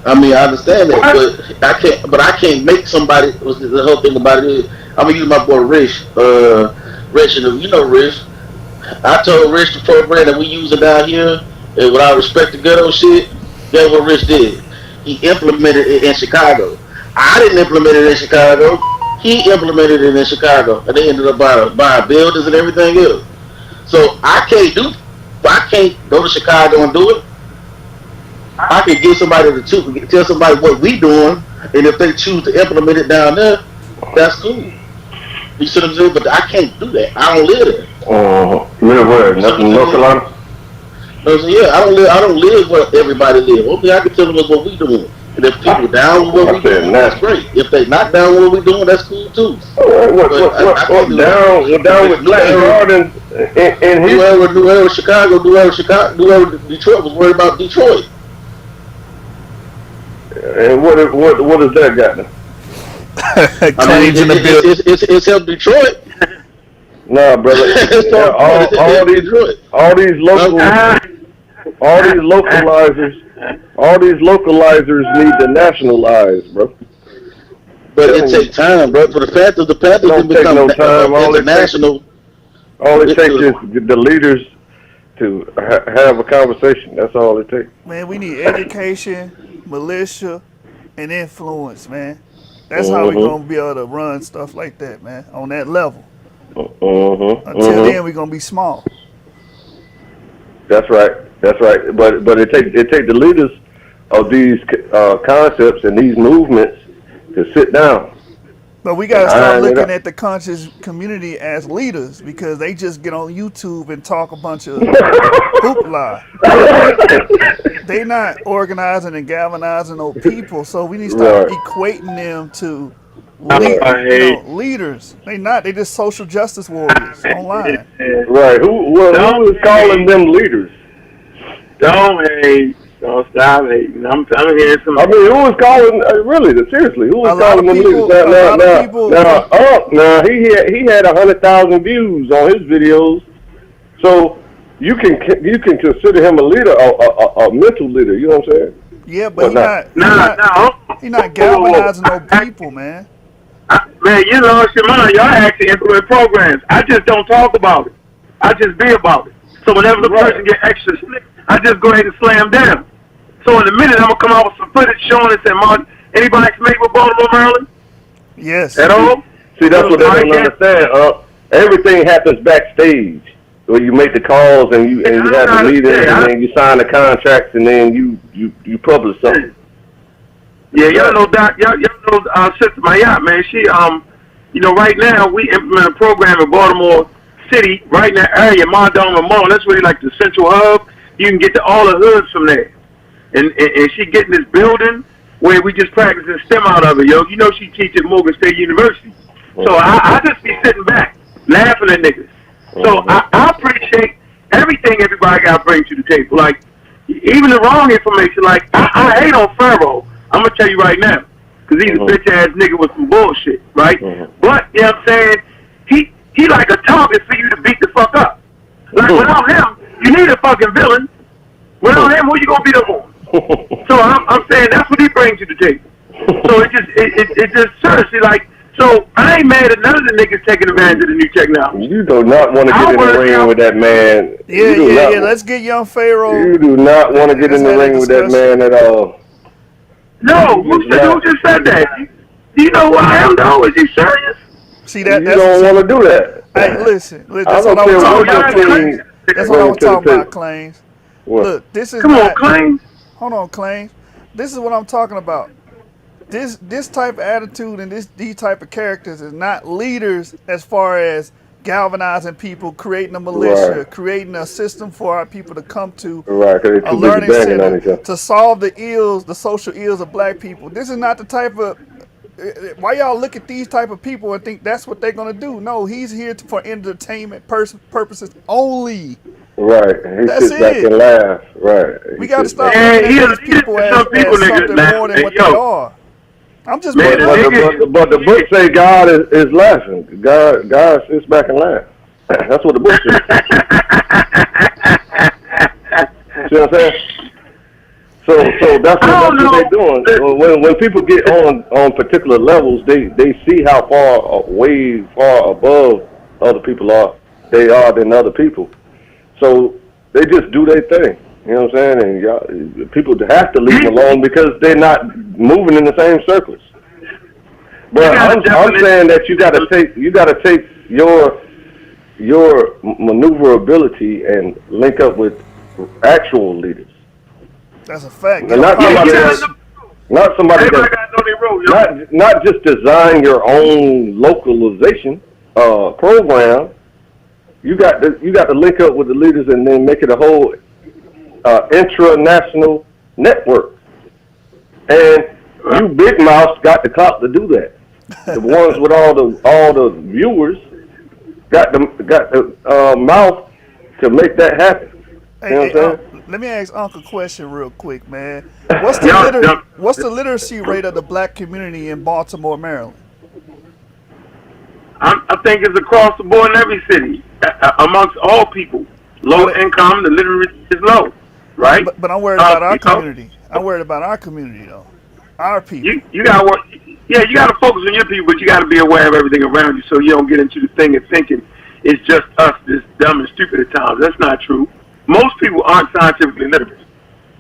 I mean, I understand that, but I can't. But I can't make somebody. The whole thing about it is, I'm gonna use my boy Rich. Rich, and you know Rich. I told Rich the program that we using down here, and with all respect to ghetto shit, guess what Rich did? He implemented it in Chicago. I didn't implement it in Chicago. He implemented it in Chicago, and they ended up buying buildings and everything else. So I can't go to Chicago and do it. I can get somebody to tell somebody what we doing, and if they choose to implement it down there, that's cool. You see what I'm saying? But I can't do that. I don't live there. Live where? Nothing in North Carolina? Yeah, I don't live where everybody lives. Only I can tell them is what we doing. And if people down with what we doing, that's great. If they not down with what we doing, that's cool too. What down with Black Garden in whoever Chicago, whoever Detroit was worried about Detroit. And what has that got? Claims in the building. It's helped Detroit. Nah, brother. all these localizers need to nationalize, bro. But it takes time, bro. For the Panthers don't take no time. International. All it takes is the leaders to have a conversation. That's all it takes. Man, we need education, militia, and influence, man. That's how we're going to be able to run stuff like that, man, on that level. Until then, we're going to be small. That's right. But it take the leaders of these concepts and these movements to sit down. But we got to start looking at the conscious community as leaders, because they just get on YouTube and talk a bunch of hoopla. They not organizing and galvanizing those people, so we need to start equating them to leaders. They not. They just social justice warriors online. Right. Who is calling them leaders? Don't hate. Don't stop hating. I'm hearing some. I mean, who is calling? Really, seriously, who is calling them leaders? Now, he had 100,000 views on his videos, so you can consider him a leader, a mental leader. You know what I'm saying? Yeah, but he's not galvanizing no people, man. Man, you lost your mind. Y'all actually implement programs. I just don't talk about it. I just be about it. So whenever the person get extra slick, I just go ahead and slam down. So in a minute, I'm going to come out with some footage showing and say, Martin, anybody familiar with Baltimore, Maryland? Yes. At all? See, that's what they don't understand. Everything happens backstage, where you make the calls and you have the meetings and then you sign the contracts and then you publish something. Yeah, y'all know Sister Mayat, man. She, right now we implement a program in Baltimore City, right in that area, Mondoma Mall. That's really like the central hub. You can get to all the hoods from there. And she getting this building where we just practicing STEM out of it, yo. You know she teaches at Morgan State University. So I just be sitting back, laughing at niggas. So I appreciate everything everybody got to bring to the table. Like, even the wrong information, like, I hate on Pharaoh. I'm going to tell you right now, because he's a bitch-ass nigga with some bullshit, right? But, you know what I'm saying, he like a target for you to beat the fuck up. Like, without him, you need a fucking villain. Without him, who you going to beat up on? So I'm saying that's what he brings to the table. So it just seriously, like, so I ain't mad at none of the niggas taking advantage of the new technology. You do not want to get in the ring with that man. Yeah. Let's get young Pharaoh. You do not want to get in the ring with that man at all. No, who just said that? Do you know who I am, though? Is he serious? See that? You don't want to do that. Hey, listen. That's what I was talking about. That's what I was talking about, Claims. Look, this is on, Claims. Hold on, Claims. This is what I'm talking about. This type of attitude and these type of characters is not leaders as far as galvanizing people, creating a militia, creating a system for our people to come to, a learning center to solve the social ills of black people. This is not the type of. Why y'all look at these type of people and think that's what they're gonna do? No, he's here for entertainment purposes only. Right, he sits back and laugh. Right, we gotta stop looking at these people as something more than what they are. I'm just but the book say God is laughing. God sits back and laughs. That's what the book says. See what I'm saying? So that's what they're doing. When people get on particular levels, they see how way far above other people they are than other people. So they just do their thing. You know what I'm saying? And people have to leave them alone because they're not moving in the same circles. But I'm saying that you got to take your maneuverability and link up with actual leaders. That's a fact. And not somebody that not just design your own localization program. You got to link up with the leaders and then make it a whole intranational network. And you big mouths got the clout to do that. The ones with all the viewers got the mouth to make that happen. You know what I'm saying? Let me ask Uncle a question real quick, man. What's the literacy rate of the black community in Baltimore, Maryland? I think it's across the board in every city, amongst all people. Low income, the literacy is low, right? But I'm worried about our community. I'm worried about our community, though. Our people. You got to work. Yeah, you got to focus on your people, but you got to be aware of everything around you so you don't get into the thing of thinking it's just us that's dumb and stupid at times. That's not true. Most people aren't scientifically literate.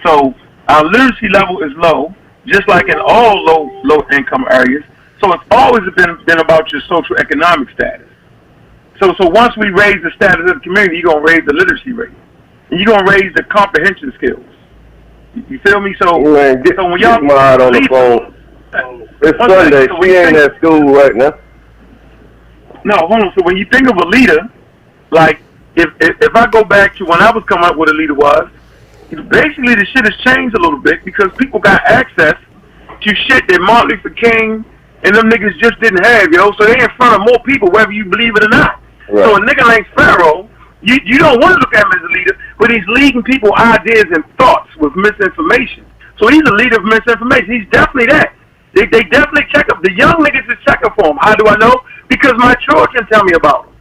So our literacy level is low, just like in all low income areas. So it's always been about your social economic status. So once we raise the status of the community, you're going to raise the literacy rate. And you're going to raise the comprehension skills. You feel me? So when y'all on the phone, it's Sunday. She ain't at school right now. No, hold on. So when you think of a leader, like if I go back to when I was coming up, what a leader was, basically the shit has changed a little bit because people got access to shit that Martin Luther King and them niggas just didn't have, So they in front of more people, whether you believe it or not. Right. So a nigga like Pharaoh, you don't want to look at him as a leader, but he's leading people ideas and thoughts with misinformation. So he's a leader of misinformation. He's definitely that. They definitely check up. The young niggas is checking for him. How do I know? Because my children tell me about him.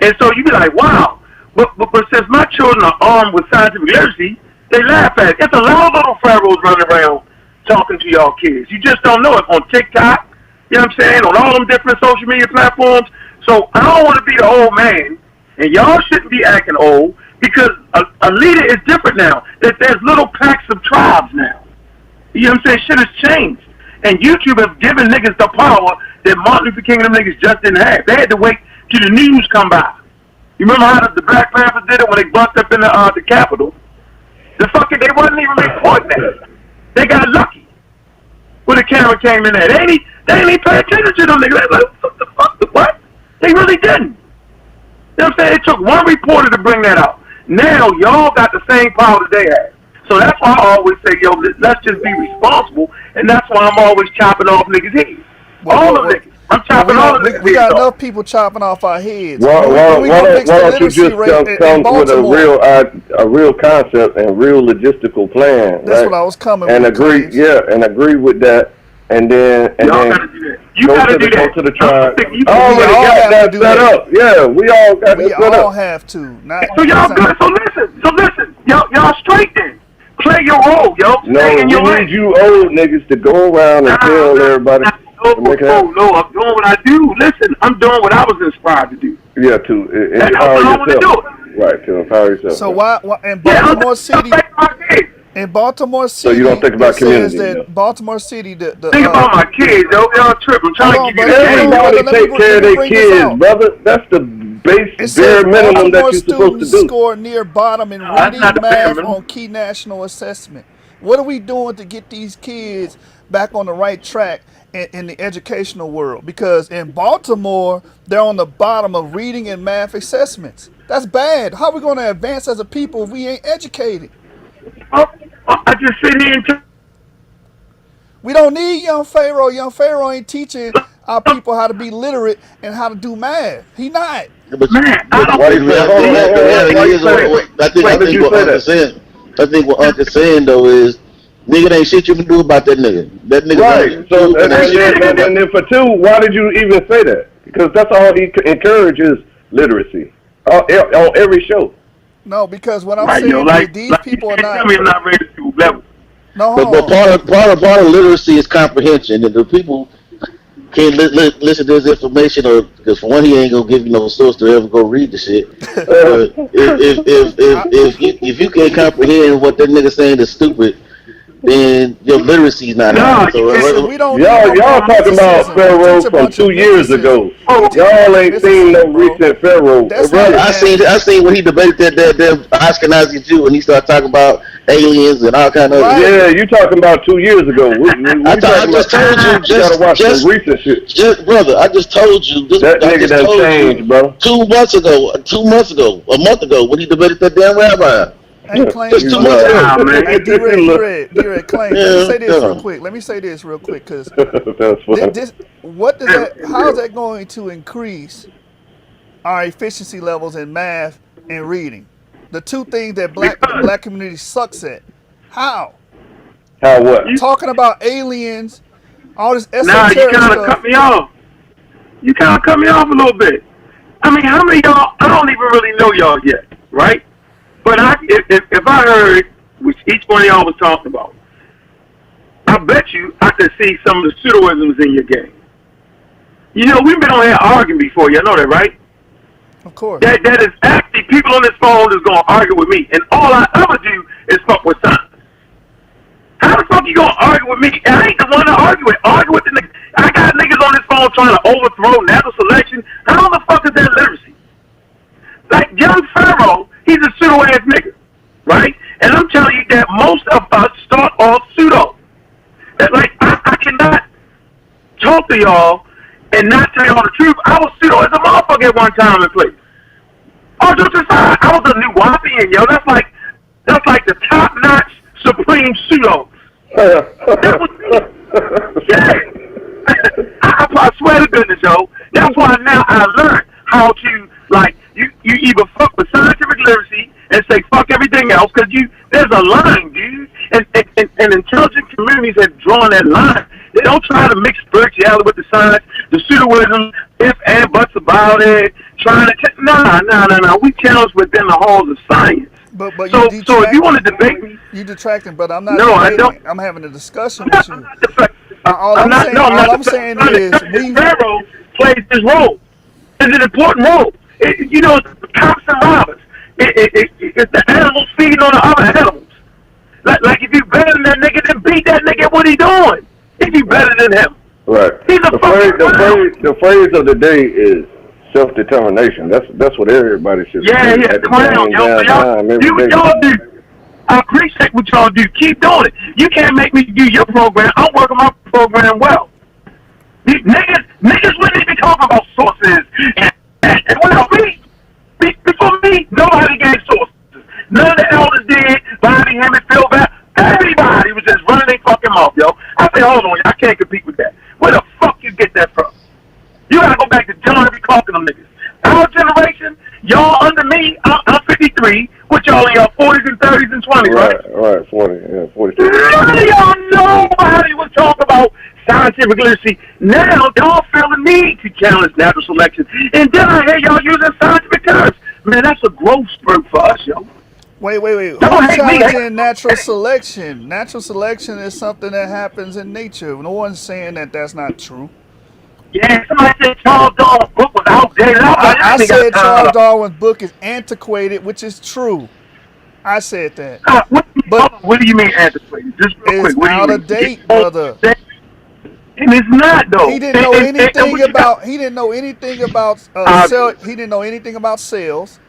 And so you be like, wow. But since my children are armed with scientific literacy, they laugh at it. It's a lot of little pharaohs running around talking to y'all kids. You just don't know it on TikTok, you know what I'm saying, on all them different social media platforms. So I don't want to be the old man, and y'all shouldn't be acting old, because a leader is different now. There's little packs of tribes now. You know what I'm saying? Shit has changed. And YouTube has given niggas the power that Martin Luther King and them niggas just didn't have. They had to wait till the news come by. You remember how the Black Panthers did it when they bust up in the Capitol? They wasn't even reporting that. They got lucky when the camera came in there. They ain't even pay attention to them niggas. They like, what the fuck? What? They really didn't. You know what I'm saying? It took one reporter to bring that out. Now y'all got the same power that they had. So that's why I always say, yo, let's just be responsible, and that's why I'm always chopping off niggas' heads. All of niggas. I'm chopping all of niggas' heads. We got enough people chopping off our heads. Why don't you just come with a real concept and real logistical plan? That's what I was coming and with. And agree with that, and then gotta do that. You gotta do that. Go to the tribe. We all got that set up. Yeah, we all got that set up. We all have to. So y'all good. So listen. Y'all straight then. Play your role, yo. No, we need you old niggas to go around and tell everybody. No, I'm doing what I do. Listen, I'm doing what I was inspired to do. Yeah, to empower yourself. Right, to empower yourself. So why in Baltimore City? In Baltimore City, so you don't think about community. That Baltimore City, think about my kids, yo. Y'all tripping. I'm trying to give you everybody take care of their kids, brother. That's the bare minimum that you're supposed to do. Score near bottom in reading math on key national assessment. What are we doing to get these kids back on the right track in the educational world? Because in Baltimore, they're on the bottom of reading and math assessments. That's bad. How are we going to advance as a people if we ain't educated? I just sit here and we don't need young Pharaoh. Young Pharaoh ain't teaching our people how to be literate and how to do math. He not. But why you say that? I think what Uncle saying though is, nigga, ain't shit you can do about that nigga. That nigga. Right. So and then for two, why did you even say that? Because that's all he encourages, literacy on every show. No, because what I'm saying is these people are not. Tell me I'm not ready to level. No, But hold on. part of literacy is comprehension, and the people can't listen to this information, or because for one, he ain't gonna give you no source to ever go read the shit. But if you can't comprehend what that nigga saying is stupid, then your literacy is not high. No, you So can't. Listen, we don't need no Y'all more talking about mysticism. We teach Pharaoh a from bunch of 2 years mysticism. ago. We teach a Y'all bunch of ain't seen no mysticism, bro. recent Pharaoh. That's brother, happened, I man. seen when he debated that Ashkenazi Jew, and he started talking about aliens and all kind of other Right. shit. Yeah, you talking about 2 years ago. We I talking just about, told you, you gotta watch some recent shit. brother. I just told you. That I nigga just done told you changed, bro. 2 months ago, a month ago, when he debated that damn rabbi. Hey, claim, Just You 2 months right. ago. Nah, man. hey, D-Red, Look. D-Red, D-Red, claim. Let me Yeah, say this real no. quick. Let me say this real quick, because That's funny. what does that, how is that going to increase our efficiency levels in math and reading? The two things that the Because black community sucks at. How? How what? you, Talking about aliens, all this nah, you esoteric kind of cut stuff. me off. You kind of cut me off a little bit. I mean, how many of y'all? I don't even really know y'all yet, right? But if I heard which each one of y'all was talking about, I bet you I could see some of the pseudoisms in your game. You know, we've been on here arguing before. You know that, right? Of course. That is actually people on this phone that's gonna argue with me, and all I ever do is fuck with science. How the fuck you gonna argue with me? I ain't the one to argue with. Argue with the niggas. I got niggas on this phone trying to overthrow natural selection. How the fuck is that literacy? Like young Pharaoh, he's a pseudo ass nigga, right? And I'm telling you that most of us start off pseudo. That like I cannot talk to y'all and not tell y'all the truth. I was pseudo as a motherfucker at one time and place. Oh, just aside, I was a new Wapian, yo. That's like the top notch supreme pseudo. That was me. Yeah. I swear to goodness, yo. That's why now I learned how to like you either fuck with scientific literacy and say fuck everything else because there's a line, dude. And intelligent communities have drawn that line. They don't try to mix spirituality with the science, the pseudoism, if and buts about it, trying to no. We challenge within the halls of science. But you So if you want to detracting. debate me, You detracting, but I'm not no, I don't. debating. I'm having a discussion with I'm you. not deflecting. All I'm I'm not. saying, No, I'm all not I'm deflecting. saying I'm is trying to we. Pharaoh plays his role. It's an important role. You know, cops and robbers. It's the animals feeding on the other animals. Like if you better than that nigga, then beat that nigga. What he doing? If you better than him, Right. he's a fucking clown. The phrase of the day is self-determination. That's what everybody should Yeah, say yeah, at the clown, same yo. So damn y'all time do every what day. y'all do. I appreciate what y'all do. Keep doing it. You can't make me do your program. I'm working my program well. Niggas wouldn't even talk about sources. And well, before me, nobody gave sources. None of the elders did. Bobby, him, and Phil back. Everybody was just running their fucking mouth, yo. I say, hold on, I can't compete with that. Where the fuck you get that from? You gotta go back to John B. Clark and them niggas. Our generation, y'all under me, I'm 53, which y'all in your 40s and 30s and 20s, right? Right, 40, yeah, 46. None of y'all nobody was talking about scientific literacy. Now y'all feel the need to challenge natural selection. And then I hear y'all using scientific terms. Man, that's a growth spurt for us, yo. Wait. Don't Who's hate me. challenging natural selection? Natural selection is something that happens in nature. No one's saying that that's not true. Yeah, somebody said Charles Darwin's book was outdated. I was like, I I ain't got said time. Charles Darwin's book is antiquated, which is true. I said that. But What do you mean antiquated? Just real it's quick, what do you out mean? of date, brother. And it's not though. He didn't know And anything what you got? about. He didn't know anything about Uh, cell. He didn't know anything about cells.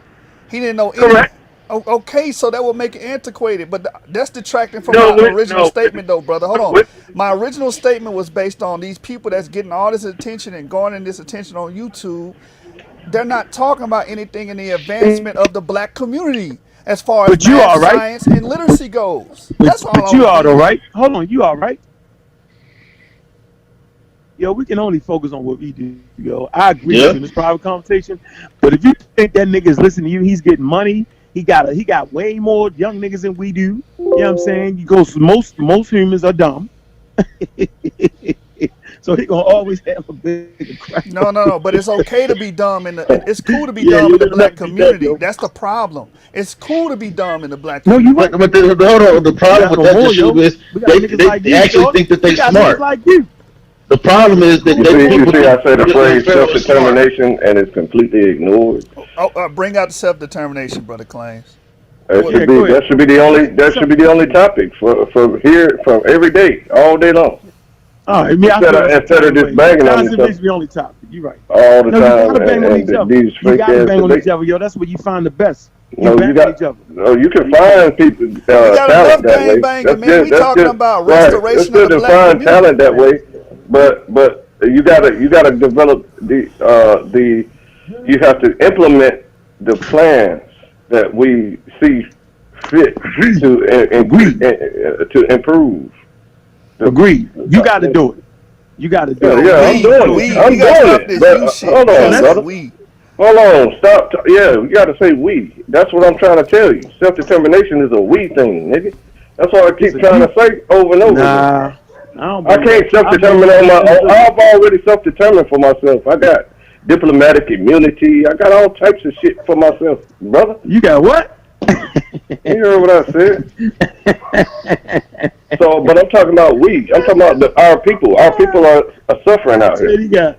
He didn't know any. correct. Okay, so that would make it antiquated, but that's detracting from No, my original no. statement, though, brother. Hold on. What? My original statement was based on these people that's getting all this attention and garnering this attention on YouTube. They're not talking about anything in the advancement of the black community as far as But you math, all right. science, and literacy goes. But That's all but I you was all bringing up. right. Hold on, you all right. Yo, we can only focus on what we do, yo. I agree with Yeah. you in this private conversation. But if you think that nigga's listening to you, he's getting money. He got way more young niggas than we do. You know what I'm saying? Most humans are dumb. So he gonna always have a bigger crack. No. But it's okay to be dumb it's cool to be Yeah, dumb you in the gotta black let me do that, community. yo. That's the problem. It's cool to be dumb in the black No, you community. right. Hold on. The We problem got with no that more, issue yo. is We got niggas like they you, actually Shorty. think that We they got niggas smart. like you. The problem is that You they see, people I say the think phrase they're smart. self-determination and it's completely ignored. Bring out the self-determination, brother Claims. That Yeah, should go be ahead. the only topic from here from every day, all day long. All right, me, I feel that's Instead of just banging on each Johnson other makes me only topic. You right. all the No, you time gotta bang on and each other. these You fake gotta ass bang on debates. each other, yo. That's where you find the best. You No, bang you got. on each other. No, you can find people We got enough talent that gang way. banging, man. We talking about right. That's restoration of good the to black find community. talent that way, but you gotta develop you have to implement the plans that we see fit to improve. Agreed. You got to do it. You got to do it. Yeah, I'm doing it. I'm We gotta doing stop it. this But you shit. hold We on, gotta say brother. we. Hold on. Stop. Yeah, you got to say we. That's what I'm trying to tell you. Self-determination is a we thing, nigga. That's what I keep trying to say over and over again. I can't self-determine on my own. I've already self-determined for myself. I got diplomatic immunity. I got all types of shit for myself, brother. You got what? You heard what I said. So, but I'm talking about we. I'm talking about our people. Our people are suffering out here. You don't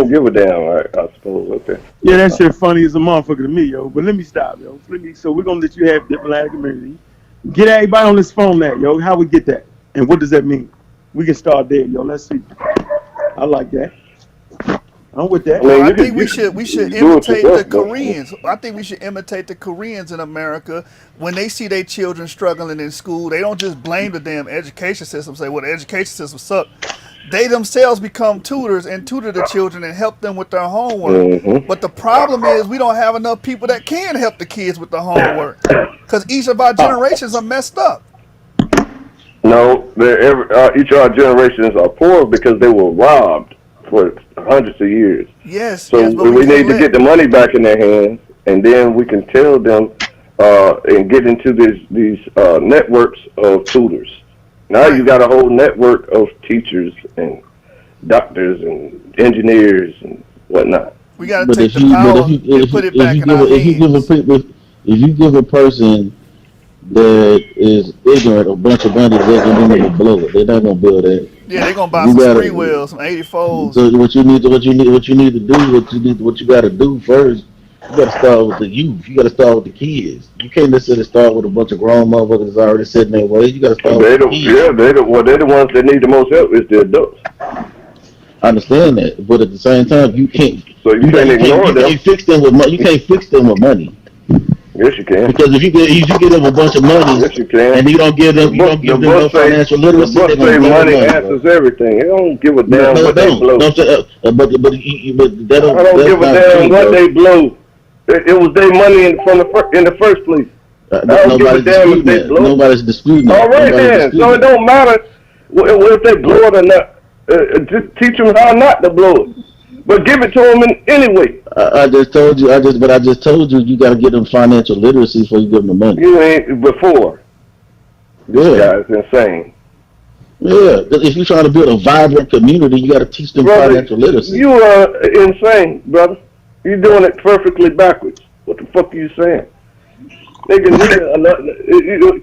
give a damn, right? I suppose. Okay. Yeah, that shit funny as a motherfucker to me, yo. But let me stop, yo. So we're gonna let you have diplomatic immunity. Get everybody on this phone now, yo. How we get that? And what does that mean? We can start there, yo. Let's see. I like that. I'm with that. Well, I think we should imitate the Koreans. I think we should imitate the Koreans in America. When they see their children struggling in school, they don't just blame the damn education system, say, well, the education system sucks. They themselves become tutors and tutor the children and help them with their homework. Mm-hmm. But the problem is we don't have enough people that can help the kids with the homework because each of our generations are messed up. No, each of our generations are poor because they were robbed for hundreds of years. Yes. So yes, we need to get the money back in their hands, and then we can tell them and get into these networks of tutors. Now you got a whole network of teachers and doctors and engineers and whatnot. We got to take the power and put it back in our hands. If you give a person that is ignorant a bunch of money, they're gonna blow it. They're not gonna build that. Yeah, they're gonna buy some free wheels, some 84s. So what you need to do, what you gotta do first, you gotta start with the youth. You gotta start with the kids. You can't necessarily start with a bunch of grown motherfuckers that's already sitting their way. You gotta start with the kids. Yeah, they're the ones that need the most help is the adults. I understand that, but at the same time, you can't. So you can't ignore them. You can't fix them with money. You can't fix them with money. Yes, you can. Because if you give them a bunch of money, yes, you can. And you don't give them no financial literacy, the book say money answers everything. They don't give a damn what they blow. But I don't give a damn what they blow. It was their money in the first place. I don't give a damn if they blow. Nobody's disputing that. All right then. So it don't matter if they blow it or not. Just teach them how not to blow it. But give it to them anyway. I just told you, you got to get them financial literacy before you give them the money. You ain't before. This guy's insane. Yeah, if you're trying to build a vibrant community, you got to teach them financial literacy. You are insane, brother. You're doing it perfectly backwards. What the fuck are you saying?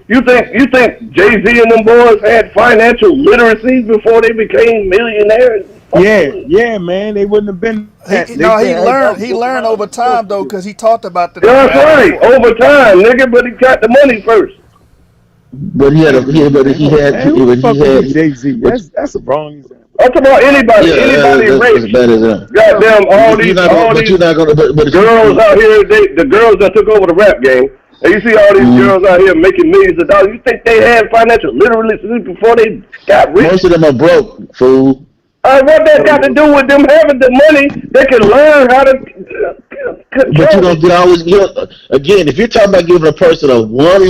You think Jay-Z and them boys had financial literacy before they became millionaires? Yeah, man. They wouldn't have been. He learned over time though, because he talked about the. That's right, over time, nigga. But he got the money first. But he had Jay-Z. That's a wrong example. I'm talking about anybody rich. Goddamn, all these girls out here. The girls that took over the rap game. And you see all these girls out here making millions of dollars. You think they had financial literacy before they got rich? Most of them are broke, fool. What that got to do with them having the money? They can learn how to control. But you don't get always. Again, if you're talking about giving a person a one